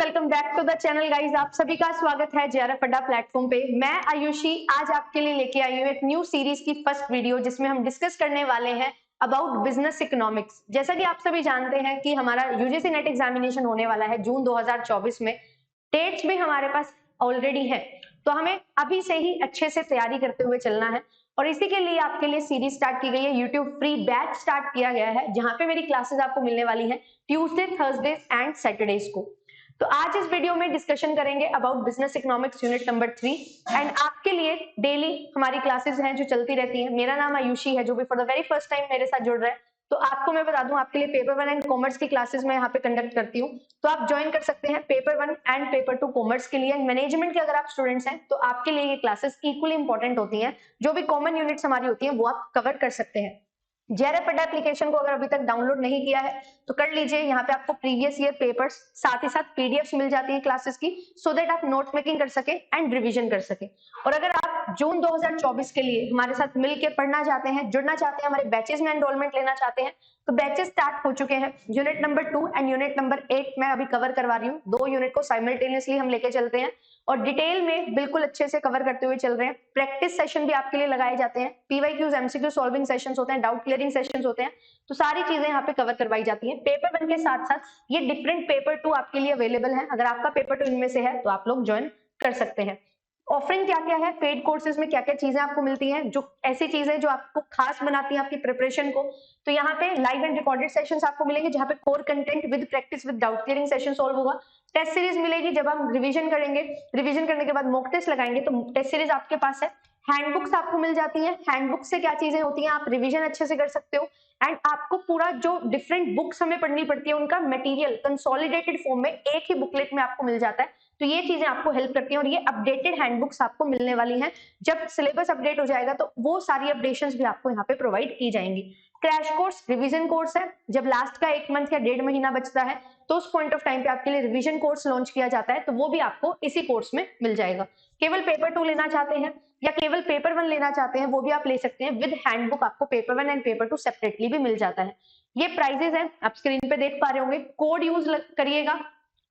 Welcome back to the channel guys. आप सभी का स्वागत है जेआरएफ अड्डा प्लेटफॉर्म पे। मैं आयुषी आज आपके लिए लेके आई हूँ एक न्यू सीरीज की फर्स्ट वीडियो, जिसमें हम डिस्कस करने वाले हैं अबाउट बिजनेस इकोनॉमिक्स। जैसा कि आप सभी जानते हैं कि हमारा यूजीसी नेट एग्जामिनेशन होने वाला है जून 2024 में। डेट्स भी हमारे पास ऑलरेडी है, तो हमें अभी से ही अच्छे से तैयारी करते हुए चलना है। और इसी के लिए आपके लिए सीरीज स्टार्ट की गई है, यूट्यूब फ्री बैच स्टार्ट किया गया है, जहां पे मेरी क्लासेस आपको मिलने वाली है ट्यूसडे, थर्सडे एंड सैटरडेज को। तो आज इस वीडियो में डिस्कशन करेंगे about business economics unit number 3 and आपके लिए डेली हमारी क्लासेस हैं जो चलती रहती है। मेरा नाम आयुषी है, जो भी for the very first time मेरे साथ जुड़ रहा है, तो आपको मैं बता दूं, आपके लिए पेपर 1 एंड कॉमर्स की क्लासेस मैं यहाँ पे कंडक्ट करती हूँ, तो आप ज्वाइन कर सकते हैं पेपर 1 एंड पेपर 2 कॉमर्स के लिए। मैनेजमेंट के अगर आप स्टूडेंट्स हैं तो आपके लिए ये क्लासेस इक्वली इंपॉर्टेंट होती हैं। जो भी कॉमन यूनिट्स हमारी होती है वो आप कवर कर सकते हैं। जेआरएफ अड्डा एप्लीकेशन को अगर अभी तक डाउनलोड नहीं किया है तो कर लीजिए। यहाँ पे आपको प्रीवियस ईयर पेपर्स साथ ही साथ पीडीएफ्स मिल जाती है क्लासेस की, सो दैट आप नोट मेकिंग कर सके एंड रिवीजन कर सके। और अगर आप जून 2024 के लिए हमारे साथ मिलकर पढ़ना चाहते हैं, जुड़ना चाहते हैं, हमारे बैचेस में एनरोलमेंट लेना चाहते हैं, तो बैचेस स्टार्ट हो चुके हैं। Unit number 2 and unit number 8 मैं अभी कवर करवा रही हूँ। 2 यूनिट को साइमल्टेनियसली हम लेके चलते हैं और डिटेल में बिल्कुल अच्छे से कवर करते हुए चल रहे हैं। प्रैक्टिस सेशन भी आपके लिए लगाए जाते हैं, पीवाईक्यूज एमसीक्यू सॉल्विंग सेशंस होते हैं, डाउट क्लियरिंग सेशंस होते हैं, तो सारी चीजें यहाँ पे कवर करवाई जाती हैं। पेपर 1 के साथ साथ ये डिफरेंट पेपर 2 आपके लिए अवेलेबल है। अगर आपका पेपर 2 इनमें से है तो आप लोग ज्वाइन कर सकते हैं। ऑफरिंग क्या क्या है, पेड कोर्सेज में क्या क्या चीजें आपको मिलती हैं, जो ऐसी चीजें जो आपको खास बनाती हैं आपकी प्रिपरेशन को। तो यहाँ पे लाइव एंड रिकॉर्डेड सेशंस आपको मिलेंगे, जहाँ पे core content with practice with doubt clearing session solve होगा। टेस्ट सीरीज मिलेगी, जब हम रिवीजन करेंगे, रिवीजन करने के बाद मॉक टेस्ट लगाएंगे, तो टेस्ट सीरीज आपके पास है। हैंडबुक्स आपको मिल जाती है, हैंडबुक से क्या चीजें होती हैं, आप रिवीजन अच्छे से कर सकते हो। एंड आपको पूरा जो डिफरेंट बुक्स हमें पढ़नी पड़ती है उनका मटेरियल कंसोलिडेटेड फॉर्म में एक ही बुकलेट में आपको मिल जाता है, तो ये चीजें आपको हेल्प करती हैं। और ये अपडेटेड हैंडबुक्स आपको मिलने वाली हैं। जब सिलेबस अपडेट हो जाएगा तो वो सारी अपडेशंस भी आपको यहाँ पे प्रोवाइड की जाएंगी। क्रैश कोर्स रिवीजन कोर्स है, जब लास्ट का 1 मंथ या 1.5 महीना बचता है तो उस पॉइंट ऑफ टाइम पे आपके लिए रिवीजन कोर्स लॉन्च किया जाता है, तो वो भी आपको इसी कोर्स में मिल जाएगा। केवल पेपर 2 लेना चाहते हैं या केवल पेपर 1 लेना चाहते हैं, वो भी आप ले सकते हैं। विद हैंडबुक आपको पेपर 1 एंड पेपर 2 सेपरेटली भी मिल जाता है। ये प्राइजेस हैं, आप स्क्रीन पे देख पा रहे होंगे। कोड यूज करिएगा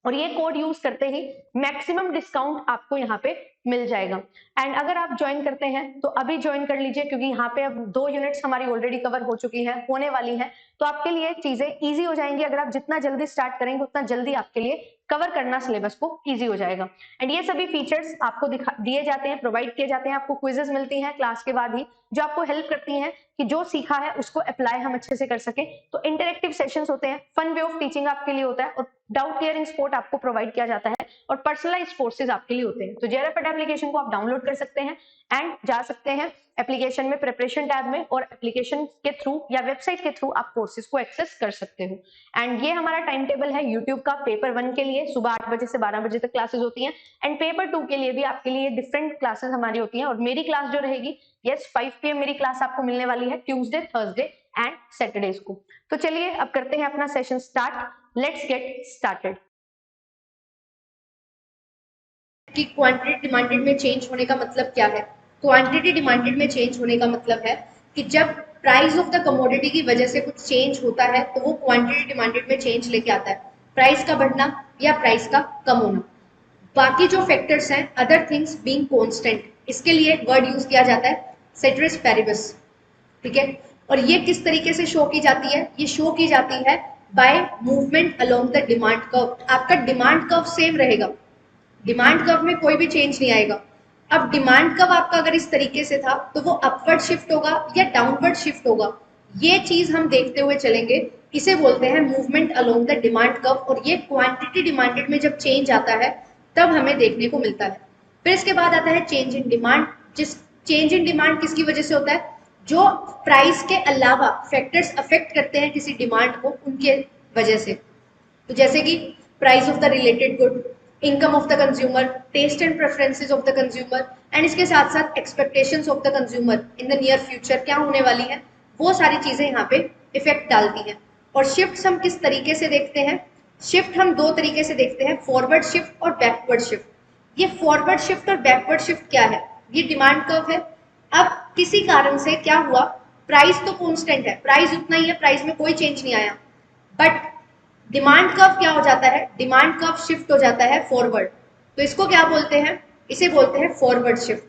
और ये कोड यूज करते ही मैक्सिमम डिस्काउंट आपको यहाँ पे मिल जाएगा। एंड अगर आप ज्वाइन करते हैं तो अभी ज्वाइन कर लीजिए, क्योंकि यहाँ पे अब 2 यूनिट्स हमारी ऑलरेडी कवर हो चुकी हैं, होने वाली हैं, तो आपके लिए चीजें इजी हो जाएंगी। अगर आप जितना जल्दी स्टार्ट करेंगे उतना जल्दी आपके लिए कवर करना सिलेबस को इजी हो जाएगा। एंड ये सभी फीचर्स आपको दिए जाते हैं, प्रोवाइड किए जाते हैं। आपको क्विजेस मिलती हैं क्लास के बाद ही, जो आपको हेल्प करती हैं कि जो सीखा है उसको अप्लाई हम अच्छे से कर सके। तो इंटरेक्टिव सेशंस होते हैं, फन वे ऑफ टीचिंग आपके लिए होता है, और डाउट क्लियरिंग सपोर्ट आपको प्रोवाइड किया जाता है, और पर्सनलाइज्ड कोर्सेज आपके लिए होते हैं। तो जेआरएफ अड्डा एप्लीकेशन को आप डाउनलोड कर सकते हैं एंड जा सकते हैं एप्लीकेशन में प्रिपरेशन टैब में, और एप्लीकेशन के थ्रू या वेबसाइट के थ्रू आप कोर्सेज को एक्सेस कर सकते हो। एंड ये हमारा टाइम टेबल है यूट्यूब का। पेपर 1 के लिए सुबह 8 बजे से 12 बजे तक क्लासेस होती हैं, एंड पेपर 2 के लिए भी आपके लिए डिफरेंट क्लासेस हमारी होती हैं। और मेरी क्लास जो रहेगी, यस 5 PM मेरी क्लास आपको मिलने वाली है ट्यूसडे, थर्सडे एंड सैटरडेज को। तो चलिए अब करते हैं अपना session start. Let's get started. कि क्वांटिटी डिमांडेड में चेंज होने का मतलब क्या है। क्वांटिटी डिमांडेड में चेंज होने का मतलब है कि जब प्राइस ऑफ द कमोडिटी की वजह से कुछ चेंज होता है तो वो क्वांटिटी डिमांडेड में चेंज लेके आता है, प्राइस का बढ़ना या प्राइस का कम होना। बाकी जो फैक्टर्स हैं, अदर थिंग्स बीइंग कांस्टेंट, इसके लिए वर्ड यूज किया जाता है सेट्रिस पैरिबस, ठीक है। और ये किस तरीके से शो की जाती है, ये शो की जाती है by movement along the demand curve. आपका डिमांड कर्व सेम रहेगा, डिमांड कर्व में कोई भी चेंज नहीं आएगा। अब डिमांड कर्व आपका अगर इस तरीके से था तो वो अपवर्ड शिफ्ट होगा या डाउनवर्ड शिफ्ट होगा, ये चीज हम देखते हुए चलेंगे। इसे बोलते हैं movement along the demand curve, और ये क्वांटिटी डिमांडेड में जब चेंज आता है तब हमें देखने को मिलता है। फिर इसके बाद आता है चेंज इन डिमांड। जिस चेंज इन डिमांड किसकी वजह से होता है, जो प्राइस के अलावा फैक्टर्स अफेक्ट करते हैं किसी डिमांड को, उनके वजह से। तो जैसे कि price of the related good, income of the consumer, taste and preferences of the consumer, and इसके साथ साथ expectations of the consumer in the near future क्या होने वाली है, वो सारी चीजें यहाँ पे इफेक्ट डालती हैं। और शिफ्ट हम किस तरीके से देखते हैं, शिफ्ट हम 2 तरीके से देखते हैं, फॉरवर्ड शिफ्ट और बैकवर्ड शिफ्ट। ये फॉरवर्ड शिफ्ट और बैकवर्ड शिफ्ट क्या है, ये डिमांड कर्व है। अब किसी कारण से क्या हुआ, प्राइस तो कांस्टेंट है, प्राइस उतना ही है, प्राइस में कोई चेंज नहीं आया, बट डिमांड कर्व क्या हो जाता है, डिमांड कर्व शिफ्ट हो जाता है फॉरवर्ड। तो इसको क्या बोलते हैं, इसे बोलते हैं फॉरवर्ड शिफ्ट।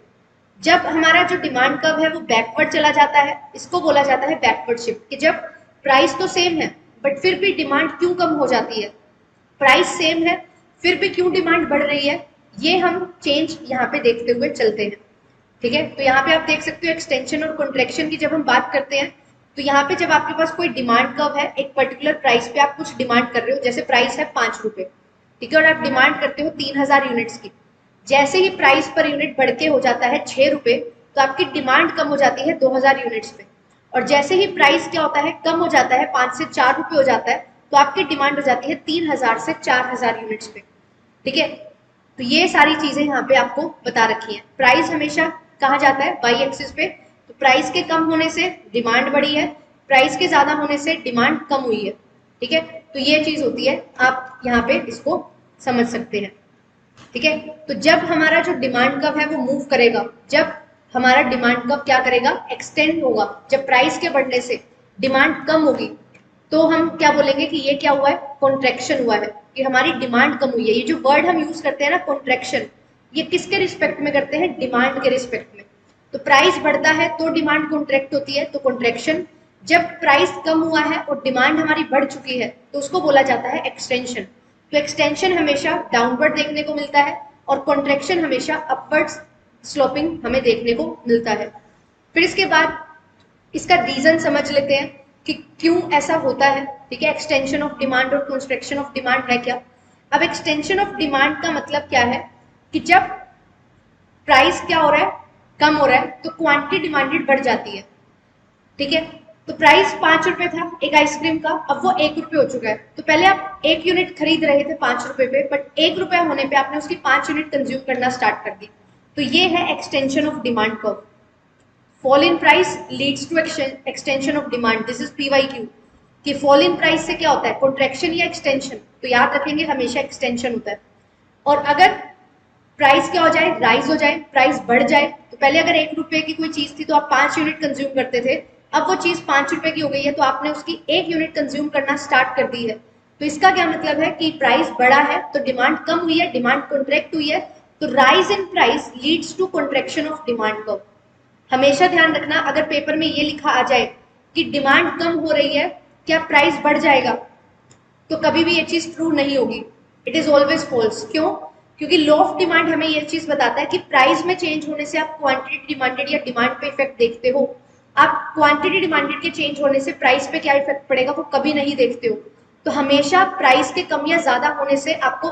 जब हमारा जो डिमांड कर्व है वो बैकवर्ड चला जाता है, इसको बोला जाता है बैकवर्ड शिफ्ट। कि जब प्राइस तो सेम है बट फिर भी डिमांड क्यों कम हो जाती है, प्राइस सेम है फिर भी क्यों डिमांड बढ़ रही है, ये हम चेंज यहाँ पे देखते हुए चलते हैं। ठीक है, तो यहाँ पे आप देख सकते हो एक्सटेंशन और कॉन्ट्रैक्शन की जब हम बात करते हैं, तो यहाँ पे जब आपके पास कोई डिमांड कर्व है, एक पर्टिकुलर प्राइस पे आप कुछ डिमांड कर रहे हो, जैसे प्राइस है 5 रुपए, ठीक है, और आप डिमांड करते हो 3000 यूनिट्स की। जैसे ही प्राइस पर यूनिट बढ़ के हो जाता है 6 रुपए, तो आपकी डिमांड कम हो जाती है 2000 यूनिट्स पे। और जैसे ही प्राइस क्या होता है, कम हो जाता है, 5 से 4 रुपए हो जाता है, तो आपकी डिमांड हो जाती है 3000 से 4000 यूनिट्स पे। ठीक है, तो ये सारी चीजें यहाँ पे आपको बता रखी है। प्राइस हमेशा कहा जाता है वाई एक्सिस पे, तो प्राइस के कम होने से डिमांड बढ़ी है, प्राइस के ज्यादा होने से डिमांड कम हुई है। ठीक है, तो ये चीज होती है, आप यहाँ पे इसको समझ सकते हैं। ठीक है, तो जब हमारा जो डिमांड कर्व है वो मूव करेगा, जब हमारा डिमांड कर्व क्या करेगा, एक्सटेंड होगा, जब प्राइस के बढ़ने से डिमांड कम होगी, तो हम क्या बोलेंगे कि ये क्या हुआ है, कॉन्ट्रैक्शन हुआ है, कि हमारी डिमांड कम हुई है। ये जो वर्ड हम यूज करते हैं ना कॉन्ट्रैक्शन, ये किसके रिस्पेक्ट में करते हैं, डिमांड के रिस्पेक्ट में। तो प्राइस बढ़ता है तो डिमांड कॉन्ट्रैक्ट होती है, तो कॉन्ट्रैक्शन। जब प्राइस कम हुआ है और डिमांड हमारी बढ़ चुकी है, तो उसको बोला जाता है एक्सटेंशन। तो एक्सटेंशन हमेशा डाउनवर्ड देखने को मिलता है और कॉन्ट्रैक्शन हमेशा अपवर्ड स्लोपिंग हमें देखने को मिलता है। फिर इसके बाद इसका रीजन समझ लेते हैं कि क्यों ऐसा होता है। ठीक है, एक्सटेंशन ऑफ डिमांड और कंस्ट्रक्शन ऑफ डिमांड है क्या। अब एक्सटेंशन ऑफ डिमांड का मतलब क्या है, कि जब प्राइस क्या हो रहा है, कम हो रहा है, तो क्वांटिटी डिमांडेड बढ़ जाती है। ठीक है, तो प्राइस 5 रुपए था एक आइसक्रीम का, अब वो 1 रुपए हो चुका है। तो पहले आप 1 यूनिट खरीद रहे थे 5 रुपए पे, बट 1 रुपया होने पे आपने उसकी 5 यूनिट कंज्यूम करना स्टार्ट कर दी। तो ये है extension of demand curve. Fall in price leads to extension of demand, this is PYQ। कि फॉल इन प्राइस से क्या होता है, कॉन्ट्रैक्शन या एक्सटेंशन, तो याद रखेंगे हमेशा एक्सटेंशन होता है। और अगर प्राइस क्या हो जाए, राइज हो जाए, प्राइस बढ़ जाए, तो पहले अगर 1 रुपए की कोई चीज थी तो आप 5 यूनिट कंज्यूम करते थे, अब वो चीज 5 रुपए की हो गई है तो आपने उसकी 1 यूनिट कंज्यूम करना स्टार्ट कर दी है। तो इसका क्या मतलब है कि प्राइस बढ़ा है तो डिमांड कम हुई है, डिमांड कॉन्ट्रैक्ट हुई है, तो rise in price leads to contraction of demand curve. हमेशा ध्यान रखना, अगर पेपर में ये लिखा आ जाए कि डिमांड कम हो रही है, क्या प्राइस बढ़ जाएगा, तो कभी भी ये चीज ट्रू नहीं होगी, इट इज ऑलवेज फॉल्स। क्यों, क्योंकि लॉ ऑफ डिमांड हमें ये चीज बताता है कि प्राइस में चेंज होने से आप क्वांटिटी डिमांडेड या डिमांड पे इफेक्ट देखते हो, आप क्वांटिटी डिमांडेड के चेंज होने से प्राइस पे क्या इफेक्ट पड़ेगा वो कभी नहीं देखते हो। तो हमेशा प्राइस के कम या ज्यादा होने से आपको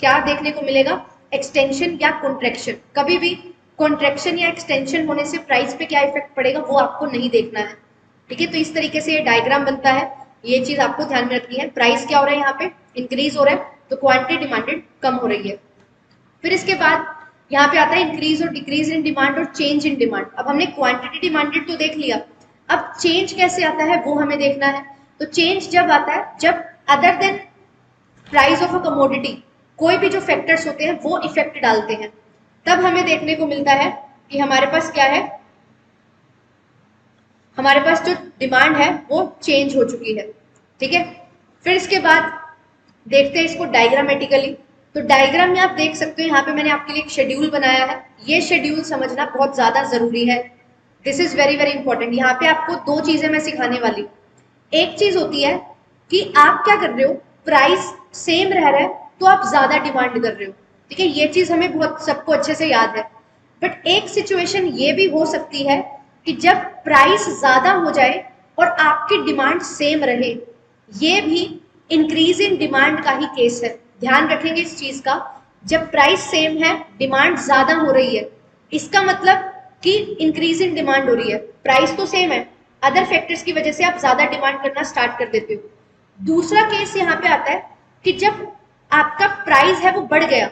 क्या देखने को मिलेगा, एक्सटेंशन या कॉन्ट्रैक्शन। कभी भी कॉन्ट्रैक्शन या एक्सटेंशन होने से प्राइस पे क्या इफेक्ट पड़ेगा वो आपको नहीं देखना है। ठीक है, तो इस तरीके से ये डायग्राम बनता है, ये चीज आपको ध्यान में रखनी है। प्राइस क्या हो रहा है, यहाँ पे इंक्रीज हो रहा है, तो क्वांटिटी डिमांडेड कम हो रही है। फिर इसके बाद यहाँ पे आता है इंक्रीज और डिक्रीज इन डिमांड और चेंज इन डिमांड। अब हमने क्वांटिटी डिमांडेड तो देख लिया, अब चेंज कैसे आता है वो हमें देखना है। तो चेंज जब आता है जब other than price of a commodity कोई भी जो फैक्टर्स होते हैं वो इफेक्ट डालते हैं, तब हमें देखने को मिलता है कि हमारे पास क्या है, हमारे पास जो डिमांड है वो चेंज हो चुकी है। ठीक है, फिर इसके बाद देखते हैं इसको डायग्रामेटिकली। तो डायग्राम में आप देख सकते हो, यहाँ पे मैंने आपके लिए एक शेड्यूल बनाया है, ये शेड्यूल समझना बहुत ज्यादा जरूरी है, this is very very important. यहाँ पे आपको दो चीजें मैं सिखाने वाली हूँ। एक चीज होती है कि आप क्या कर रहे हो, प्राइस सेम रह रहा है तो आप ज्यादा डिमांड कर रहे हो। ठीक है, ये चीज हमें बहुत सबको अच्छे से याद है। बट एक सिचुएशन ये भी हो सकती है कि जब प्राइस ज्यादा हो जाए और आपकी डिमांड सेम रहे, ये भी इंक्रीज इन डिमांड का ही केस है। ध्यान रखेंगे इस चीज का, जब प्राइस सेम है डिमांड ज्यादा हो रही है, इसका मतलब कि इंक्रीज इन डिमांड हो रही है। प्राइस तो सेम है, अदर फैक्टर्स की वजह से आप ज्यादा डिमांड करना स्टार्ट कर देते हो। दूसरा केस यहाँ पे आता है कि जब आपका प्राइस है वो बढ़ गया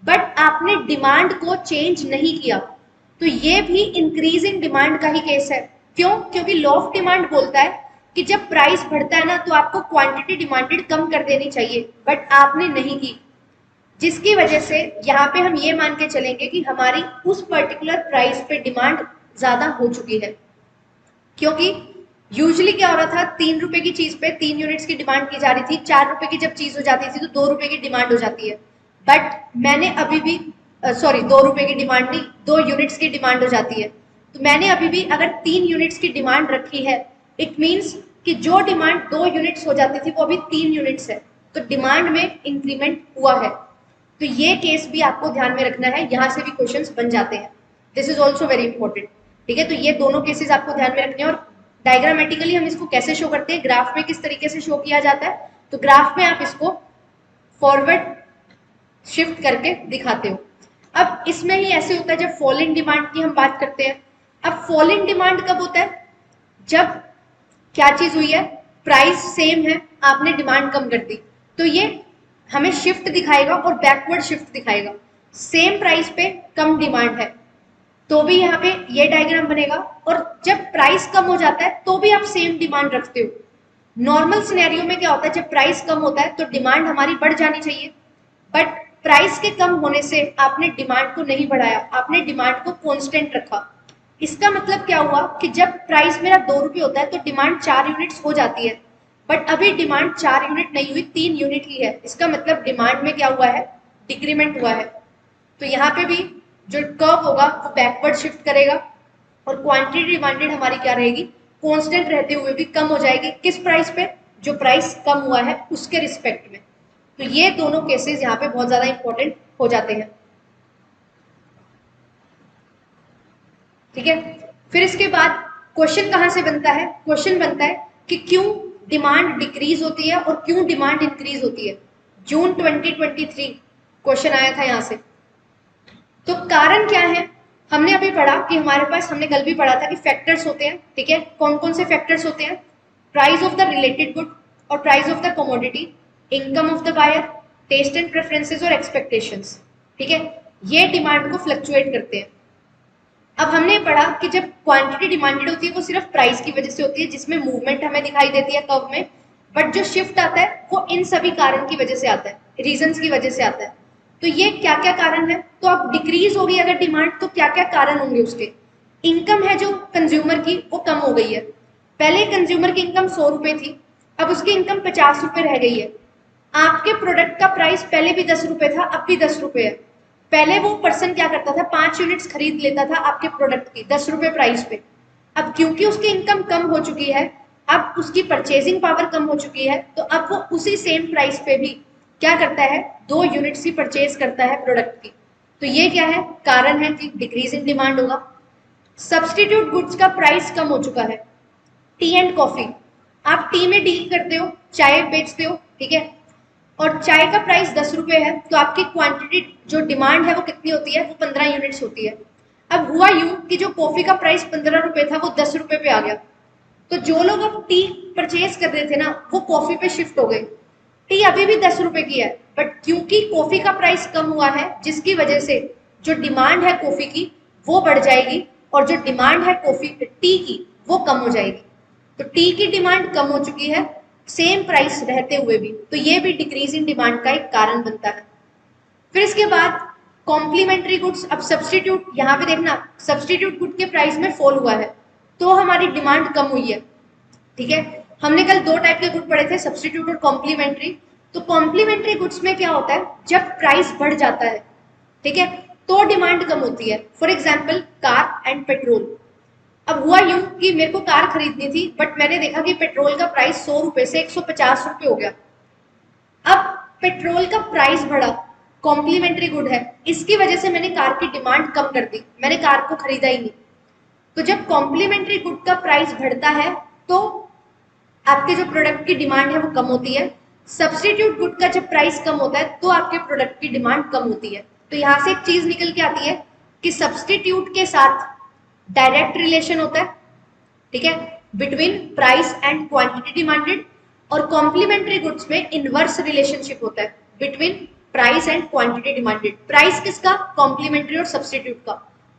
बट आपने डिमांड को चेंज नहीं किया, तो ये भी इंक्रीज इन डिमांड का ही केस है। क्यों, क्योंकि लॉ ऑफ डिमांड बोलता है कि जब प्राइस बढ़ता है ना तो आपको क्वांटिटी डिमांडेड कम कर देनी चाहिए, बट आपने नहीं की, जिसकी वजह से यहाँ पे हम ये मान के चलेंगे कि हमारी उस पर्टिकुलर प्राइस पे डिमांड ज्यादा हो चुकी है। क्योंकि यूजुअली क्या हो रहा था, 3 रुपए की चीज पे 3 यूनिट्स की डिमांड की जा रही थी, 4 रुपए की जब चीज हो जाती थी तो 2 रुपए की डिमांड हो जाती है। बट मैंने अभी भी, सॉरी 2 रुपए की डिमांड नहीं, 2 यूनिट्स की डिमांड हो जाती है। तो मैंने अभी भी अगर 3 यूनिट्स की डिमांड रखी है, इट मीन्स कि जो डिमांड 2 यूनिट्स हो जाती थी वो अभी 3 यूनिट्स है, तो डिमांड में इंक्रीमेंट हुआ है। तो ये केस भी आपको ध्यान में रखना है, यहाँ से भी क्वेश्चंस बन जाते हैं। This is also very important. ठीक है, तो ये दोनों केसेस आपको ध्यान में रखने हैं। और डायग्रामेटिकली हम इसको कैसे शो करते हैं, ग्राफ में किस तरीके से शो किया जाता है, तो ग्राफ में आप इसको फॉरवर्ड शिफ्ट करके दिखाते हो। अब इसमें ही ऐसे होता है जब फॉल इन डिमांड की हम बात करते हैं। अब फॉल इन डिमांड कब होता है, जब क्या चीज हुई है, प्राइस सेम है, आपने डिमांड कम कर दी, तो ये हमें शिफ्ट दिखाएगा और बैकवर्ड शिफ्ट दिखाएगा। सेम प्राइस पे कम डिमांड है तो भी यहाँ पे ये डायग्राम बनेगा, और जब प्राइस कम हो जाता है तो भी आप सेम डिमांड रखते हो। नॉर्मल सिनेरियो में क्या होता है, जब प्राइस कम होता है तो डिमांड हमारी बढ़ जानी चाहिए, बट प्राइस के कम होने से आपने डिमांड को नहीं बढ़ाया, आपने डिमांड को कांस्टेंट रखा। इसका मतलब क्या हुआ कि जब प्राइस मेरा 2 रुपये होता है तो डिमांड 4 यूनिट्स हो जाती है, बट अभी डिमांड 4 यूनिट नहीं हुई, 3 यूनिट ही है। इसका मतलब डिमांड में क्या हुआ है, डिक्रीमेंट हुआ है। तो यहाँ पे भी जो कर्व होगा वो बैकवर्ड शिफ्ट करेगा, और क्वांटिटी डिमांडेड हमारी क्या रहेगी, कांस्टेंट रहते हुए भी कम हो जाएगी। किस प्राइस पे, जो प्राइस कम हुआ है उसके रिस्पेक्ट में। तो ये दोनों केसेस यहाँ पे बहुत ज्यादा इंपॉर्टेंट हो जाते हैं। ठीक है, फिर इसके बाद क्वेश्चन कहाँ से बनता है, क्वेश्चन बनता है कि क्यों डिमांड डिक्रीज होती है और क्यों डिमांड इंक्रीज होती है। जून 2023 क्वेश्चन आया था यहाँ से। तो कारण क्या है, हमने अभी पढ़ा कि हमारे पास, हमने कल भी पढ़ा था कि फैक्टर्स होते हैं। ठीक है, कौन कौन से फैक्टर्स होते हैं, price of the related good और price of the commodity, income of the buyer, taste and preferences और एक्सपेक्टेशंस। ठीक है, ये डिमांड को फ्लक्चुएट करते हैं। अब हमने पढ़ा कि जब क्वांटिटी डिमांडेड होती है वो सिर्फ प्राइस की वजह से होती है, जिसमें मूवमेंट हमें दिखाई देती है कर्व में, बट जो शिफ्ट आता है वो इन सभी कारण की वजह से आता है, रीजंस की वजह से आता है। तो ये क्या क्या कारण है, तो अब डिक्रीज होगी अगर डिमांड तो क्या क्या कारण होंगे उसके। इनकम है जो कंज्यूमर की, वो कम हो गई है। पहले कंज्यूमर की इनकम 100 रुपए थी, अब उसकी इनकम 50 रुपए रह गई है। आपके प्रोडक्ट का प्राइस पहले भी 10 रुपए था, अब भी 10 रुपए है। पहले वो पर्सन क्या करता था, 5 यूनिट्स खरीद लेता था आपके प्रोडक्ट की 10 रुपए प्राइस पे। अब क्योंकि उसकी इनकम कम हो चुकी है, अब उसकी परचेजिंग पावर कम हो चुकी है, तो अब वो उसी सेम प्राइस पे भी क्या करता है, 2 यूनिट्स ही परचेज करता है प्रोडक्ट की। तो ये क्या है, कारण है कि डिक्रीज इन डिमांड होगा। सब्सटीट्यूट गुड्स का प्राइस कम हो चुका है। टी एंड कॉफी, आप टी में डील करते हो, चाय बेचते हो, ठीक है, और चाय का प्राइस 10 रुपए है, तो आपकी क्वांटिटी जो डिमांड है वो कितनी होती है, वो 15 यूनिट्स होती है। अब हुआ यूं कि जो कॉफी का प्राइस 15 रुपए था वो 10 रुपए पे आ गया, तो जो लोग अब टी परचेज कर रहे थे ना, वो कॉफी पे शिफ्ट हो गए। टी अभी भी 10 रुपए की है, बट क्योंकि कॉफी का प्राइस कम हुआ है, जिसकी वजह से जो डिमांड है कॉफी की वो बढ़ जाएगी, और जो डिमांड है कॉफी टी की वो कम हो जाएगी। तो टी की डिमांड कम हो चुकी है सेम प्राइस रहते हुए भी, तो ये भी डिक्रीज इन डिमांड का एक कारण बनता है। फिर इसके बाद कॉम्प्लीमेंट्री गुड्स, अब सब्सटीट्यूट, यहाँ पे देखना सब्सटीट्यूट गुड के प्राइस में फॉल हुआ है तो हमारी डिमांड कम हुई है। ठीक है, हमने कल 2 टाइप के गुड पढ़े थे, सब्सटीट्यूट और कॉम्प्लीमेंट्री। तो कॉम्प्लीमेंट्री गुड्स में क्या होता है, जब प्राइस बढ़ जाता है, ठीक है, तो डिमांड कम होती है। For example car and petrol. अब हुआ यूं कि मेरे को कार खरीदनी थी, बट मैंने देखा कि पेट्रोल का प्राइस 100 रुपए से 150 रुपए हो गया। अब पेट्रोल का प्राइस बढ़ा, कॉम्प्लीमेंट्री गुड है, इसकी वजह से मैंने कार की डिमांड कम कर दी, मैंने कार को खरीदा ही नहीं। तो जब कॉम्प्लीमेंट्री गुड का प्राइस बढ़ता है तो आपके जो प्रोडक्ट की डिमांड है वो कम होती है। सब्सटीट्यूट गुड का जब प्राइस कम होता है तो आपके प्रोडक्ट की डिमांड कम होती है। तो यहाँ से एक चीज निकल के आती है कि सब्सटीट्यूट के साथ डायरेक्ट रिलेशन होता है, ठीक है, between price and quantity demanded, और कॉम्प्लीमेंट्री गुड्स में इनवर्स रिलेशनशिप होता है between price and quantity demanded. Price किसका, कॉम्प्लीमेंट्री और सब्सटीट्यूट का।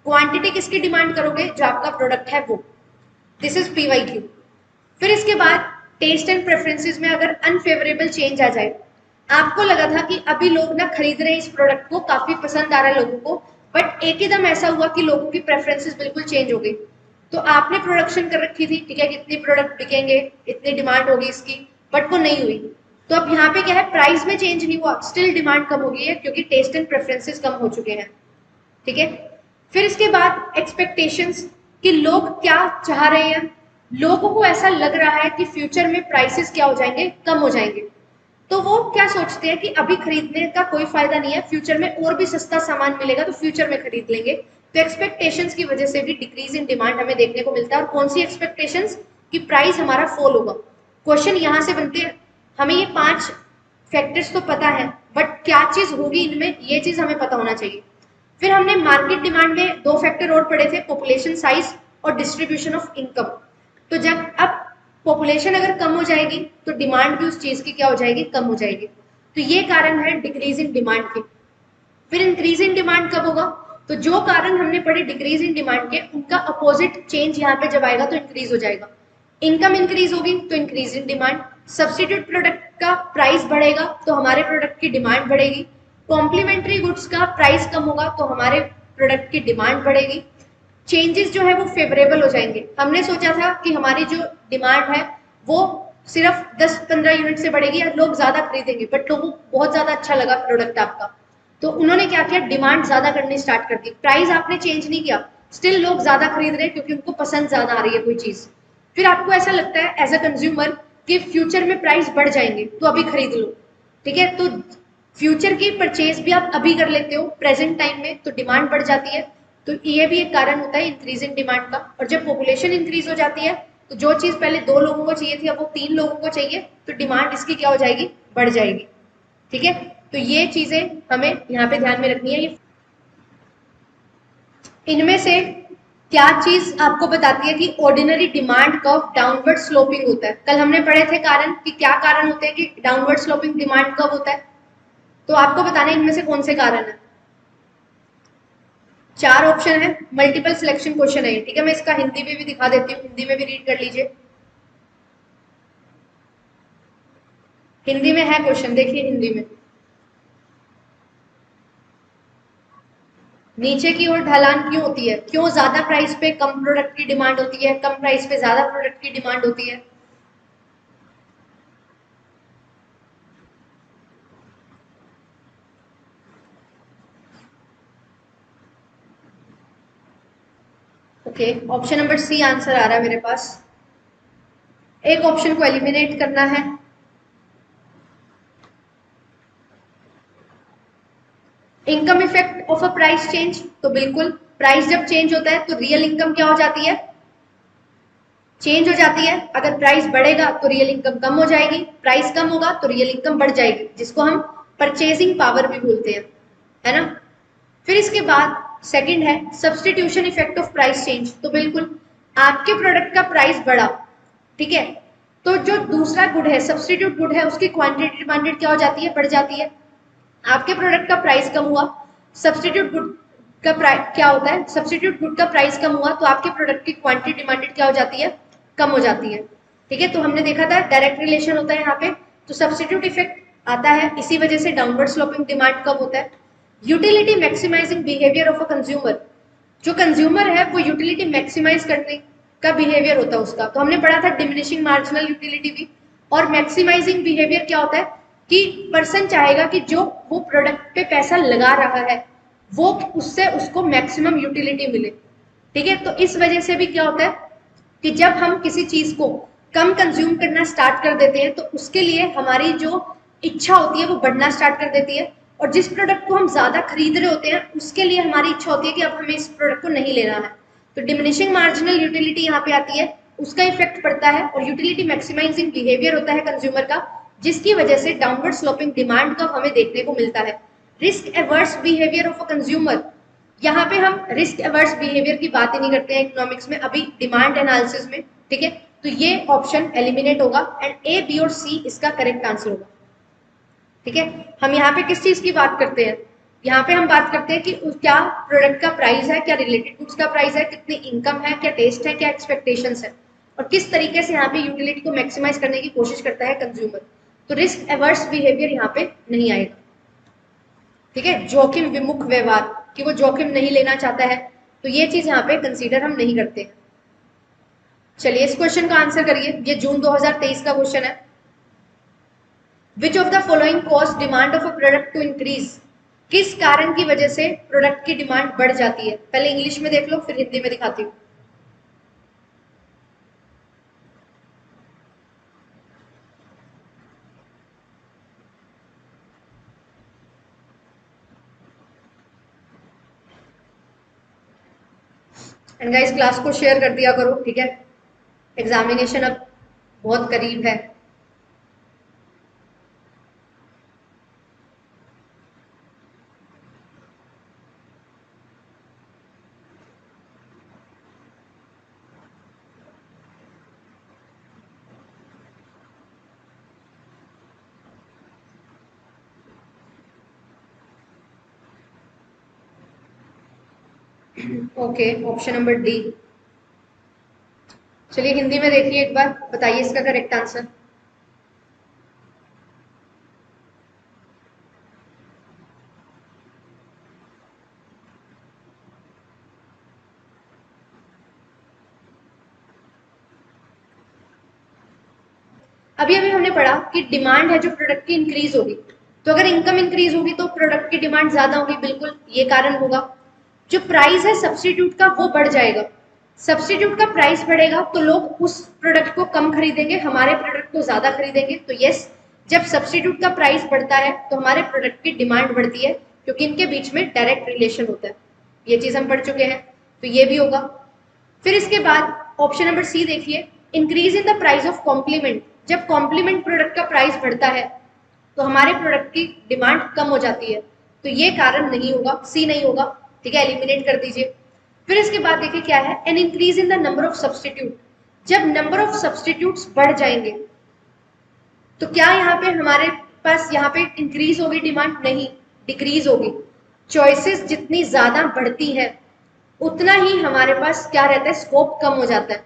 क्वांटिटी किसकी डिमांड करोगे, जो आपका प्रोडक्ट है वो। This is PYQ। फिर इसके बाद टेस्ट एंड प्रेफरेंसेस में अगर अनफेवरेबल चेंज आ जाए, आपको लगा था कि अभी लोग ना खरीद रहे हैं इस प्रोडक्ट को, काफी पसंद आ रहा है लोगों को, बट एक ही दम ऐसा हुआ कि लोगों की प्रेफरेंसेस बिल्कुल चेंज हो गई। तो आपने प्रोडक्शन कर रखी थी, ठीक है, कितनी प्रोडक्ट बिकेंगे, इतनी डिमांड होगी इसकी, बट वो नहीं हुई। तो अब यहाँ पे क्या है, प्राइस में चेंज नहीं हुआ, स्टिल डिमांड कम हो गई है क्योंकि टेस्ट एंड प्रेफरेंसेस कम हो चुके हैं, ठीक है। फिर इसके बाद एक्सपेक्टेशंस, कि लोग क्या चाह रहे हैं। लोगों को ऐसा लग रहा है कि फ्यूचर में प्राइसेस क्या हो जाएंगे, कम हो जाएंगे। तो वो क्या सोचते हैं कि अभी खरीदने का कोई फायदा नहीं है, फ्यूचर में और भी सस्ता सामान मिलेगा तो फ्यूचर में खरीद लेंगे। तो एक्सपेक्टेशंस की वजह से भी डिक्रीज इन डिमांड हमें देखने को मिलता है। और कौन सी एक्सपेक्टेशंस, कि प्राइस हमारा फॉल होगा। क्वेश्चन यहाँ से बनते हैं, हमें ये 5 फैक्टर्स तो पता है, बट क्या चीज होगी इनमें, ये चीज हमें पता होना चाहिए। फिर हमने मार्केट डिमांड में 2 फैक्टर और पढ़े थे, पॉपुलेशन साइज और डिस्ट्रीब्यूशन ऑफ इनकम। तो जब अब पॉपुलेशन अगर कम हो जाएगी तो डिमांड भी उस चीज की क्या हो जाएगी, कम हो जाएगी। तो ये कारण है डिक्रीज इन डिमांड के। फिर इंक्रीज इन डिमांड कब होगा, तो जो कारण हमने पढ़े डिक्रीज इन डिमांड के, उनका अपोजिट चेंज यहाँ पे जब आएगा तो इंक्रीज हो जाएगा। इनकम इंक्रीज होगी तो increase in demand, substitute product का प्राइस बढ़ेगा तो हमारे प्रोडक्ट की डिमांड बढ़ेगी, कॉम्प्लीमेंट्री गुड्स का प्राइस कम होगा तो हमारे प्रोडक्ट की डिमांड बढ़ेगी। चेंजेस जो है वो फेवरेबल हो जाएंगे। हमने सोचा था कि हमारी जो डिमांड है वो सिर्फ 10-15 यूनिट से बढ़ेगी या लोग ज्यादा खरीदेंगे, बट लोगों को बहुत ज्यादा अच्छा लगा प्रोडक्ट आपका, तो उन्होंने क्या किया, डिमांड ज्यादा करनी स्टार्ट कर दी। प्राइस आपने चेंज नहीं किया, स्टिल लोग ज्यादा खरीद रहे हैं क्योंकि उनको पसंद ज्यादा आ रही है कोई चीज। फिर आपको ऐसा लगता है एज अ कंज्यूमर कि फ्यूचर में प्राइस बढ़ जाएंगे तो अभी खरीद लो, ठीक है। तो फ्यूचर की परचेज भी आप अभी कर लेते हो प्रेजेंट टाइम में, तो डिमांड बढ़ जाती है। तो ये भी एक कारण होता है इंक्रीज इन डिमांड का। और जब पॉपुलेशन इंक्रीज हो जाती है तो जो चीज पहले 2 लोगों को चाहिए थी अब वो 3 लोगों को चाहिए, तो डिमांड इसकी क्या हो जाएगी, बढ़ जाएगी, ठीक है। तो ये चीजें हमें यहाँ पे ध्यान में रखनी है। इनमें से क्या चीज आपको बताती है कि ordinary demand curve downward sloping होता है। कल हमने पढ़े थे कारण, कि क्या कारण होते हैं कि डाउनवर्ड स्लोपिंग डिमांड कर्व होता है। तो आपको बताना है इनमें से कौन से कारण है। 4 ऑप्शन है, मल्टीपल सिलेक्शन क्वेश्चन है, ठीक है। मैं इसका हिंदी में भी दिखा देती हूँ, हिंदी में भी रीड कर लीजिए। हिंदी में है क्वेश्चन, देखिए हिंदी में। नीचे की ओर ढलान क्यों होती है, क्यों ज्यादा प्राइस पे कम प्रोडक्ट की डिमांड होती है, कम प्राइस पे ज्यादा प्रोडक्ट की डिमांड होती है। Okay, option number C answer आ रहा है मेरे पास। एक ऑप्शन को एलिमिनेट करना है। Income effect of a price change, तो बिल्कुल प्राइस जब चेंज होता है तो रियल इनकम क्या हो जाती है, चेंज हो जाती है। अगर प्राइस बढ़ेगा तो रियल इनकम कम हो जाएगी, प्राइस कम होगा तो रियल इनकम बढ़ जाएगी, जिसको हम परचेजिंग पावर भी बोलते हैं, है ना। फिर इसके बाद सेकंड है substitution effect of price change. तो बिल्कुल आपके प्रोडक्ट का प्राइस बढ़ा, ठीक है, तो जो दूसरा गुड है, सब्सटीट्यूट गुड है, उसकी क्वांटिटी डिमांडेड क्या हो जाती है, बढ़ जाती है। आपके प्रोडक्ट का प्राइस कम हुआ, सब्सटीट्यूट गुड का प्राइस क्या होता है, सब्सटीट्यूट गुड का प्राइस कम हुआ तो आपके प्रोडक्ट की क्वांटिटी डिमांडेड क्या हो जाती है, कम हो जाती है, ठीक है। तो हमने देखा था डायरेक्ट रिलेशन होता है यहाँ पे। तो सब्सटीट्यूट इफेक्ट आता है, इसी वजह से डाउनवर्ड स्लोपिंग डिमांड कम होता है। Utility maximizing behaviour of a consumer, जो कंज्यूमर है वो यूटिलिटी मैक्सिमाइज करने का बिहेवियर होता है उसका। तो हमने पढ़ा था डिमिनिशिंग मार्जिनल यूटिलिटी भी। और मैक्सिमाइजिंग बिहेवियर क्या होता है कि पर्सन चाहेगा कि जो वो प्रोडक्ट पे पैसा लगा रहा है वो उससे उसको मैक्सिमम यूटिलिटी मिले, ठीक है। तो इस वजह से भी क्या होता है कि जब हम किसी चीज को कम कंज्यूम करना स्टार्ट कर देते हैं तो उसके लिए हमारी जो इच्छा होती है वो बढ़ना स्टार्ट कर देती है। और जिस प्रोडक्ट को हम ज्यादा खरीद रहे होते हैं उसके लिए हमारी इच्छा होती है कि अब हमें इस प्रोडक्ट को नहीं लेना है। तो डिमिनिशिंग मार्जिनल यूटिलिटी यहाँ पे आती है, उसका इफेक्ट पड़ता है। और यूटिलिटी मैक्सिमाइजिंग बिहेवियर होता है कंज्यूमर का, जिसकी वजह से डाउनवर्ड स्लोपिंग डिमांड का हमें देखने को मिलता है। Risk averse behaviour of a consumer, यहाँ पे हम रिस्क एवर्स बिहेवियर की बात ही नहीं करते हैं इकोनॉमिक्स में, अभी डिमांड एनालिसिस में, ठीक है। तो ये ऑप्शन एलिमिनेट होगा एंड ए, बी और सी इसका करेक्ट आंसर होगा, ठीक है। हम यहाँ पे किस चीज की बात करते हैं, यहाँ पे हम बात करते हैं कि क्या प्रोडक्ट का प्राइस है, क्या रिलेटेड गुड्स का प्राइस है, कितनी इनकम है, क्या टेस्ट है, क्या एक्सपेक्टेशंस है, और किस तरीके से यहाँ पे यूटिलिटी को मैक्सिमाइज करने की कोशिश करता है कंज्यूमर। तो रिस्क एवर्स बिहेवियर यहाँ पे नहीं आएगा, ठीक है। जोखिम विमुख व्यवहार, कि वो जोखिम नहीं लेना चाहता है, तो ये चीज यहाँ पे कंसीडर हम नहीं करते हैं। चलिए इस क्वेश्चन का आंसर करिए, ये जून 2023 का क्वेश्चन है। Which of the following cause demand of a product to increase? किस कारण की वजह से प्रोडक्ट की डिमांड बढ़ जाती है? पहले इंग्लिश में देख लो, फिर हिंदी में दिखाती हूँ। एंड गाइस क्लास को शेयर कर दिया करो, ठीक है? एग्जामिनेशन अब बहुत करीब है। Okay, option number D. चलिए हिंदी में देखिए एक बार, बताइए इसका करेक्ट आंसर। अभी अभी हमने पढ़ा कि डिमांड है जो प्रोडक्ट की इंक्रीज होगी, तो अगर इनकम इंक्रीज होगी तो प्रोडक्ट की डिमांड ज्यादा होगी, बिल्कुल ये कारण होगा। जो प्राइस है सब्स्टिट्यूट का वो बढ़ जाएगा, सब्स्टिट्यूट का प्राइस बढ़ेगा तो लोग उस प्रोडक्ट को कम खरीदेंगे, हमारे प्रोडक्ट को ज्यादा खरीदेंगे। तो यस, जब सब्स्टिट्यूट का प्राइस बढ़ता है तो हमारे प्रोडक्ट की डिमांड बढ़ती है, क्योंकि इनके बीच में डायरेक्ट रिलेशन होता है। ये चीज हम पढ़ चुके हैं, तो ये भी होगा। फिर इसके बाद ऑप्शन नंबर सी देखिए, increase in the price of complement. जब कॉम्प्लीमेंट प्रोडक्ट का प्राइस बढ़ता है तो हमारे प्रोडक्ट की डिमांड कम हो जाती है, तो ये कारण नहीं होगा, सी नहीं होगा, ठीक है? एलिमिनेट कर दीजिए। फिर इसके बाद देखिए क्या है, an increase in the number of substitute. जब नंबर ऑफ सब्सटीट्यूट्स बढ़ जाएंगे तो क्या यहाँ पे हमारे पास यहाँ पे इंक्रीज होगी डिमांड? नहीं, डिक्रीज होगी। चॉइसेस जितनी ज्यादा बढ़ती है उतना ही हमारे पास क्या रहता है, स्कोप कम हो जाता है।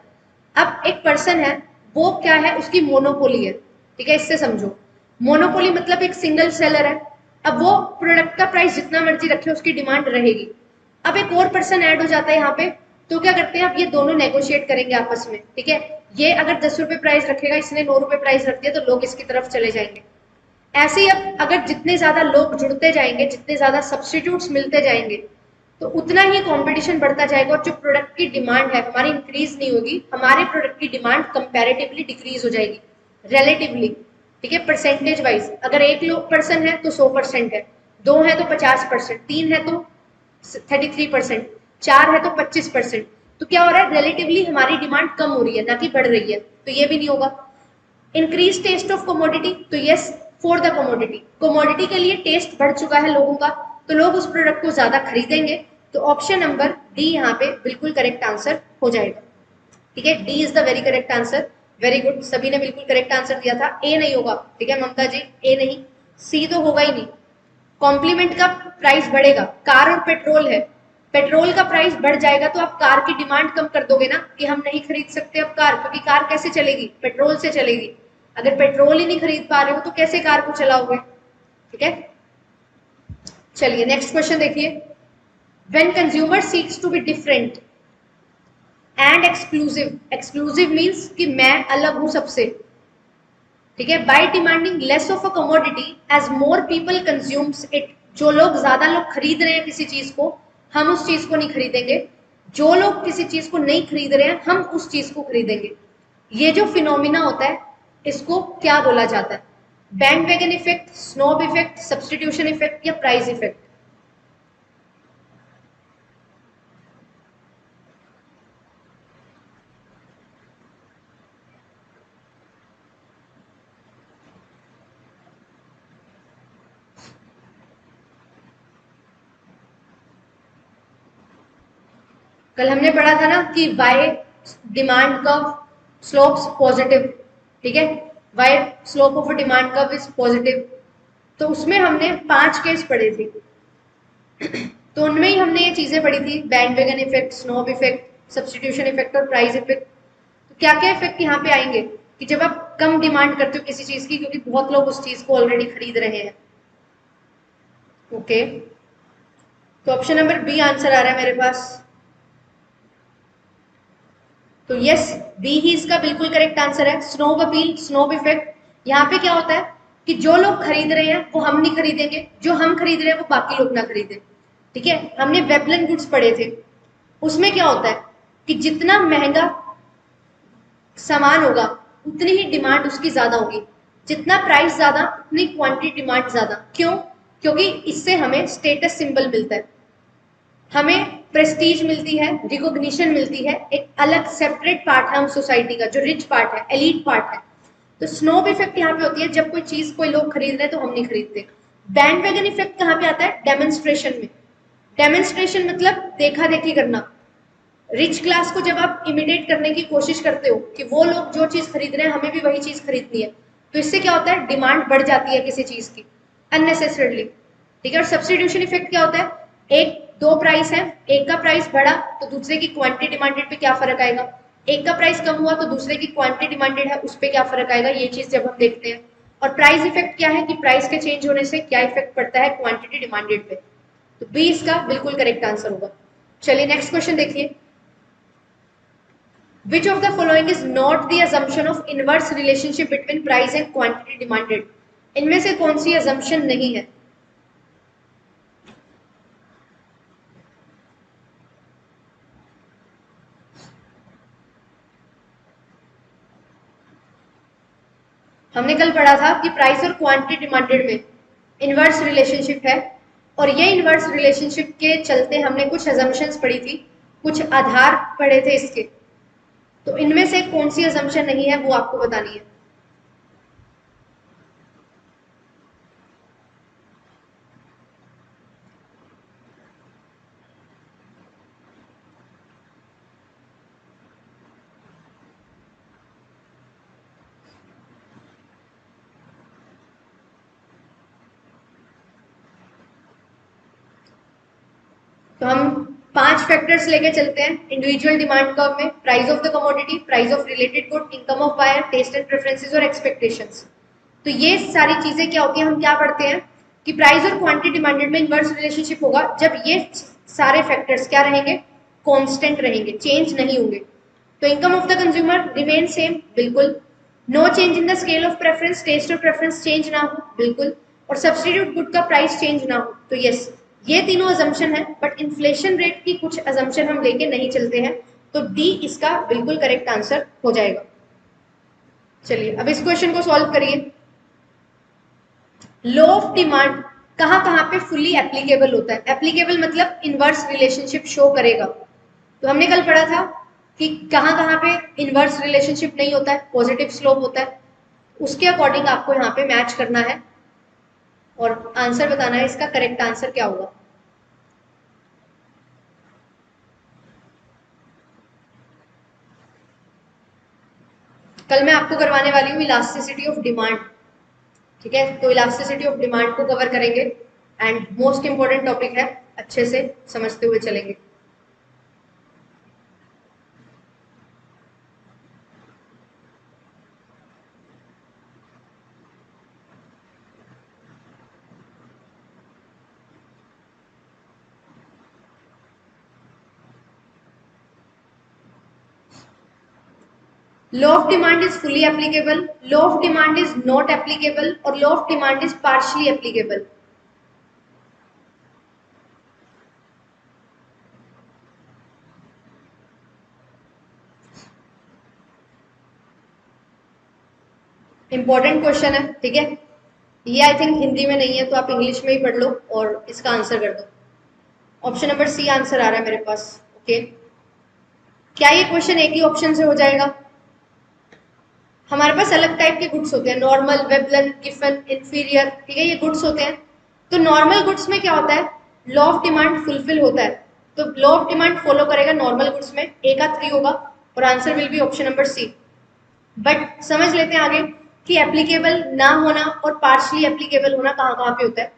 अब एक पर्सन है, वो क्या है, उसकी मोनोपोली है, ठीक है? इससे समझो, मोनोपोली मतलब एक सिंगल सेलर है। अब वो प्रोडक्ट का प्राइस जितना मर्जी रखे उसकी डिमांड रहेगी। अब एक और पर्सन ऐड हो जाता है यहाँ पे, तो क्या करते हैं, अब ये दोनों नेगोशिएट करेंगे आपस में, ठीक है? ये अगर 10 रुपए प्राइस रखेगा, इसने 9 रुपए प्राइस रख दिया, तो लोग इसकी तरफ चले जाएंगे। ऐसे ही अब अगर जितने ज्यादा लोग जुड़ते जाएंगे, जितने ज्यादा सब्सटीट्यूट्स मिलते जाएंगे, तो उतना ही कंपटीशन बढ़ता जाएगा, और जो प्रोडक्ट की डिमांड है हमारी इंक्रीज नहीं होगी, हमारे प्रोडक्ट की डिमांड कंपैरेटिवली डिक्रीज हो जाएगी, रिलेटिवली, ठीक है? परसेंटेज वाइज अगर एक लोग पर्सन है तो 100% है, दो है तो 50%, तीन है तो 33%, चार है तो 25%। तो क्या हो रहा है, रिलेटिवली हमारी डिमांड कम हो रही है, ना कि बढ़ रही है, तो ये भी नहीं होगा। इंक्रीज टेस्ट ऑफ कमोडिटी, तो yes, for the commodity, commodity के लिए टेस्ट बढ़ चुका है लोगों का, तो लोग उस प्रोडक्ट को ज्यादा खरीदेंगे। तो ऑप्शन नंबर डी यहाँ पे बिल्कुल करेक्ट आंसर हो जाएगा, ठीक है? D is the very correct answer. Very good, सभी ने बिल्कुल करेक्ट आंसर दिया था। ए नहीं होगा, ठीक है ममता जी? ए नहीं, सी तो होगा ही नहीं। कॉम्प्लीमेंट का प्राइस बढ़ेगा, कार और पेट्रोल है, पेट्रोल का प्राइस बढ़ जाएगा तो आप कार की डिमांड कम कर दोगे ना, कि हम नहीं खरीद सकते अब कार, क्योंकि कार कैसे चलेगी, पेट्रोल से चलेगी। अगर पेट्रोल ही नहीं खरीद पा रहे हो तो कैसे कार को चलाओगे, ठीक है? चलिए नेक्स्ट क्वेश्चन देखिए, when consumer seeks to be different and exclusive, exclusive means कि मैं अलग हूं सबसे, ठीक है? By demanding less of a commodity as more people consumes it. जो लोग ज्यादा लोग खरीद रहे हैं किसी चीज को, हम उस चीज को नहीं खरीदेंगे। जो लोग किसी चीज को नहीं खरीद रहे हैं, हम उस चीज को खरीदेंगे। ये जो फिनोमिना होता है इसको क्या बोला जाता है? Bandwagon effect, snob effect, substitution effect, या प्राइस इफेक्ट? कल हमने पढ़ा था ना कि why demand curve slopes positive, ठीक है? Why slope of demand curve is positive. तो उसमें हमने 5 केस पढ़े थे, तो उनमें ही हमने ये चीजें पढ़ी थी, bandwagon effect, snob effect, substitution effect और प्राइस इफेक्ट। तो क्या क्या इफेक्ट यहाँ पे आएंगे, कि जब आप कम डिमांड करते हो किसी चीज की, क्योंकि बहुत लोग उस चीज को ऑलरेडी खरीद रहे हैं। ओके, तो ऑप्शन नंबर बी आंसर आ रहा है मेरे पास। तो यस, बी ही इसका बिल्कुल करेक्ट आंसर है। स्नोब अपील, स्नोब इफेक्ट, यहाँ पे क्या होता है कि जो लोग खरीद रहे हैं वो हम नहीं खरीदेंगे, जो हम खरीद रहे हैं वो बाकी लोग ना खरीदें। ठीक है, हमने वेबलन गुड्स पढ़े थे, उसमें क्या होता है कि जितना महंगा सामान होगा उतनी ही डिमांड उसकी ज्यादा होगी, जितना प्राइस ज्यादा उतनी क्वांटिटी डिमांड ज्यादा। क्यों? क्योंकि इससे हमें स्टेटस सिंबल मिलता है, हमें प्रेस्टीज मिलती है, रिकॉग्निशन मिलती है, एक अलग सेपरेट पार्ट है हम सोसाइटी का, जो रिच पार्ट है, एलीट पार्ट है। तो स्नोब इफेक्ट यहाँ पे होती है जब कोई चीज कोई लोग खरीद रहे हैं तो हम नहीं खरीदते। बैंड वैगन इफेक्ट कहाँ पे आता है? डेमोन्स्ट्रेशन में। डेमोन्स्ट्रेशन मतलब देखा देखी करना। रिच क्लास को जब आप इमिटेट करने की कोशिश करते हो कि वो लोग जो चीज खरीद रहे हैं हमें भी वही चीज खरीदनी है, तो इससे क्या होता है, डिमांड बढ़ जाती है किसी चीज की अननेसेसरली। ठीक है, और सब्स्टिट्यूशन इफेक्ट क्या होता है, एक दो प्राइस है, एक का प्राइस बढ़ा तो दूसरे की क्वांटिटी डिमांडेड पे क्या फर्क आएगा, एक का प्राइस कम हुआ तो दूसरे की क्वांटिटी डिमांडेड है उस पर क्या फर्क आएगा, ये चीज जब हम देखते हैं। और प्राइस इफेक्ट क्या है कि प्राइस के चेंज होने से क्या इफेक्ट पड़ता है क्वांटिटी डिमांडेड पे। तो बी इसका बिल्कुल करेक्ट आंसर होगा। चलिए नेक्स्ट क्वेश्चन देखिए। Which of the following is not the assumption of inverse relationship between price and quantity demanded? इनमें से कौन सी assumption नहीं है? हमने कल पढ़ा था कि प्राइस और क्वांटिटी डिमांडेड में इनवर्स रिलेशनशिप है, और ये इनवर्स रिलेशनशिप के चलते हमने कुछ assumptions पढ़ी थी, कुछ आधार पढ़े थे इसके। तो इनमें से कौन सी assumption नहीं है वो आपको बतानी है। तो हम 5 फैक्टर्स लेके चलते हैं इंडिविजुअल डिमांड कर्व में। Price of the commodity, price of related good, income of buyer, taste and preferences और एक्सपेक्टेशंस। तो ये सारी चीजें क्या होती है, हम क्या पढ़ते हैं कि प्राइस और क्वांटिटी डिमांडेड में इनवर्स रिलेशनशिप होगा जब ये सारे फैक्टर्स क्या रहेंगे, कांस्टेंट रहेंगे, चेंज नहीं होंगे। तो income of the consumer remain same, बिल्कुल। No change in the scale of preference, taste और प्रेफरेंस चेंज ना हो, बिल्कुल। और सब्स्टिट्यूट गुड का प्राइस चेंज ना हो, तो यस, ये तीनों अजम्पशन है। बट इन्फ्लेशन रेट की कुछ अजम्पशन हम लेके नहीं चलते हैं, तो डी इसका बिल्कुल करेक्ट आंसर हो जाएगा। चलिए अब इस क्वेश्चन को सॉल्व करिए। लॉ ऑफ डिमांड कहाँ कहाँ पे फुल्ली एप्लीकेबल होता है? एप्लीकेबल मतलब इनवर्स रिलेशनशिप शो करेगा। तो हमने कल पढ़ा था कि कहाँ कहाँ पे इनवर्स रिलेशनशिप नहीं होता है, पॉजिटिव स्लोप होता है। उसके अकॉर्डिंग आपको यहाँ पे मैच करना है और आंसर बताना है इसका करेक्ट आंसर क्या होगा। कल मैं आपको करवाने वाली हूँ इलास्टिसिटी ऑफ डिमांड। ठीक है, तो इलास्टिसिटी ऑफ डिमांड को कवर करेंगे एंड मोस्ट इंपॉर्टेंट टॉपिक है, अच्छे से समझते हुए चलेंगे। Law of demand is fully applicable, law of demand is not applicable और law of demand is partially applicable. Important question है, ठीक है। ये आई थिंक हिंदी में नहीं है, तो आप इंग्लिश में ही पढ़ लो और इसका आंसर कर दो। ऑप्शन नंबर सी आंसर आ रहा है मेरे पास। ओके, क्या ये क्वेश्चन एक ही ऑप्शन से हो जाएगा? हमारे पास अलग टाइप के गुड्स होते हैं, नॉर्मल, वेबलन, गिफन, इंफीरियर। ठीक है, ये गुड्स होते हैं। तो नॉर्मल गुड्स में क्या होता है, लॉ ऑफ डिमांड फुलफिल होता है, तो लॉ ऑफ डिमांड फॉलो करेगा नॉर्मल गुड्स में, ए का 3 होगा और answer will be option number C. But समझ लेते हैं आगे कि एप्लीकेबल ना होना और पार्शली एप्लीकेबल होना कहाँ कहाँ पे होता है।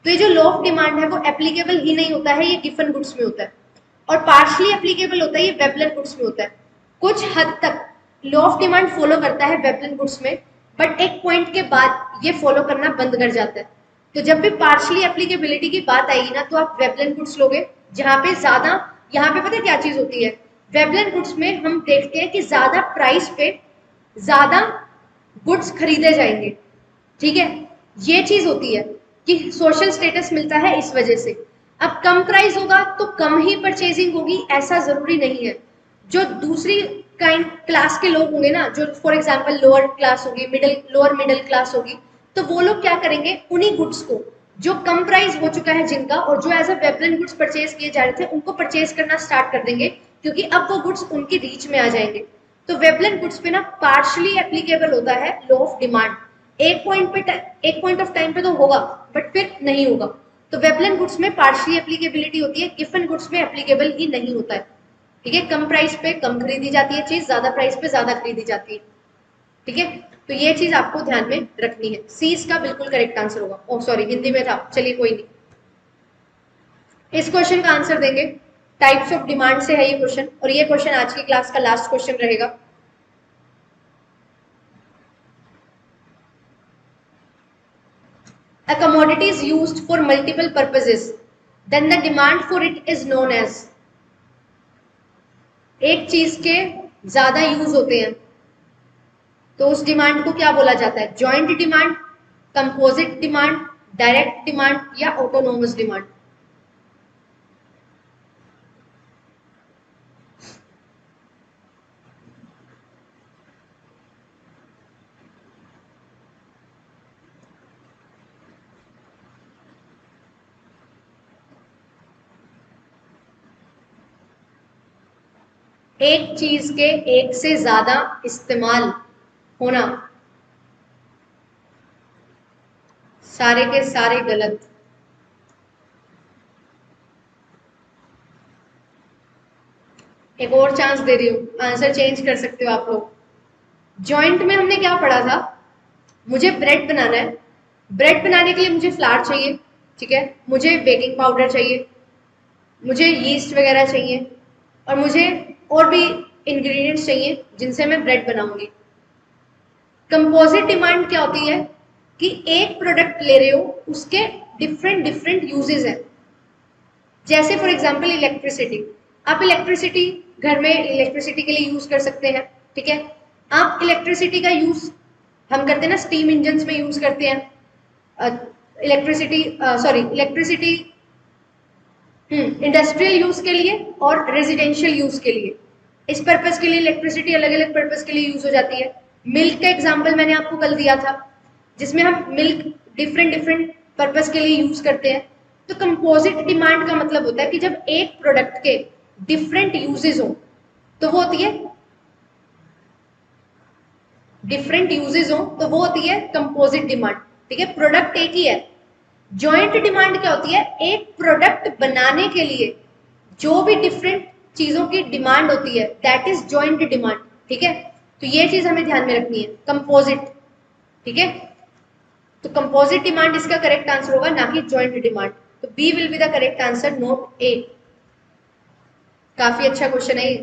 तो ये जो लॉ ऑफ डिमांड है वो एप्लीकेबल ही नहीं होता है, ये गिफन गुड्स में होता है, और पार्शली एप्लीकेबल होता है ये वेबलन गुड्स में होता है। कुछ हद तक लॉ ऑफ डिमांड फॉलो करता है वेबलन गुड्स में, बट एक पॉइंट के बाद ये फॉलो करना बंद कर जाता है। तो जब भी पार्शली एप्लीकेबिलिटी की बात आएगी ना, तो आप वेबलन गुड्स लोगे, जहां पे ज्यादा, यहाँ पे पता है क्या चीज होती है, वेबलन गुड्स में हम देखते हैं कि ज्यादा प्राइस पे ज्यादा गुड्स खरीदे जाएंगे, ठीक है। ये चीज होती है कि सोशल स्टेटस मिलता है इस वजह से। अब कम प्राइस होगा तो कम ही परचेजिंग होगी, ऐसा जरूरी नहीं है। जो दूसरी काइंड क्लास के लोग होंगे ना, जो फॉर एग्जांपल लोअर क्लास होगी, लोअर मिडिल क्लास होगी, तो वो लोग क्या करेंगे, उन्हीं गुड्स को जो कम प्राइस हो चुका है जिनका और जो as a Veblen goods purchase किए जा रहे थे, उनको परचेज करना स्टार्ट कर देंगे, क्योंकि अब वो गुड्स उनकी रीच में आ जाएंगे। तो वेबलन गुड्स पे ना पार्शली एप्लीकेबल होता है लॉ ऑफ डिमांड। एक पॉइंट ऑफ टाइम पे तो होगा, बट फिर नहीं होगा। तो वेबलन गुड्स में पार्शली एप्लीकेबिलिटी होती है, गिफन गुड्स में एप्लीकेबल ही नहीं होता है, ठीक है। कम प्राइस पे कम खरीदी जाती है चीज, ज्यादा प्राइस पे ज्यादा खरीदी जाती है, ठीक है। तो ये चीज आपको ध्यान में रखनी है। सी इसका बिल्कुल करेक्ट आंसर होगा। ओह सॉरी, हिंदी में था, चलिए कोई नहीं। इस क्वेश्चन का आंसर देंगे, टाइप्स ऑफ डिमांड से है ये क्वेश्चन, और ये क्वेश्चन आज की क्लास का लास्ट क्वेश्चन रहेगा। A commodity is used for multiple purposes, then the demand for it is known as। एक चीज के ज्यादा यूज होते हैं तो उस डिमांड को क्या बोला जाता है, joint demand, composite demand, direct demand या ऑटोनोमस डिमांड। एक चीज के एक से ज्यादा इस्तेमाल होना, सारे के सारे गलत। एक और चांस दे रही हूँ, आंसर चेंज कर सकते हो आप लोग। जॉइंट में हमने क्या पढ़ा था, मुझे ब्रेड बनाना है, ब्रेड बनाने के लिए मुझे फ्लावर चाहिए, ठीक है, मुझे बेकिंग पाउडर चाहिए, मुझे यीस्ट वगैरह चाहिए, और मुझे और भी इंग्रेडिएंट्स चाहिए जिनसे मैं ब्रेड बनाऊंगी। कंपोजिट डिमांड क्या होती है कि एक प्रोडक्ट ले रहे हो, उसके डिफरेंट डिफरेंट यूजेस हैं। जैसे फॉर एग्जांपल इलेक्ट्रिसिटी, आप इलेक्ट्रिसिटी घर में इलेक्ट्रिसिटी के लिए यूज कर सकते हैं, ठीक है। आप इलेक्ट्रिसिटी का यूज हम करते हैं ना, स्टीम इंजन में यूज करते हैं इलेक्ट्रिसिटी इंडस्ट्रियल यूज के लिए और रेजिडेंशियल यूज के लिए। इस पर्पज के लिए इलेक्ट्रिसिटी अलग अलग पर्पज के लिए यूज हो जाती है। मिल्क का एग्जांपल मैंने आपको कल दिया था, जिसमें हम मिल्क डिफरेंट डिफरेंट पर्पज के लिए यूज करते हैं। तो कंपोजिट डिमांड का मतलब होता है कि जब एक प्रोडक्ट के डिफरेंट यूजेस हो तो वो होती है कंपोजिट डिमांड, ठीक है। प्रोडक्ट एक ही है। जॉइंट डिमांड क्या होती है, एक प्रोडक्ट बनाने के लिए जो भी डिफरेंट चीजों की डिमांड होती है, दैट इज जॉइंट डिमांड, ठीक है। तो ये चीज हमें ध्यान में रखनी है, कंपोजिट, ठीक है। तो कंपोजिट डिमांड इसका करेक्ट आंसर होगा, ना कि जॉइंट डिमांड। तो B will be the correct answer, not A. काफी अच्छा क्वेश्चन है,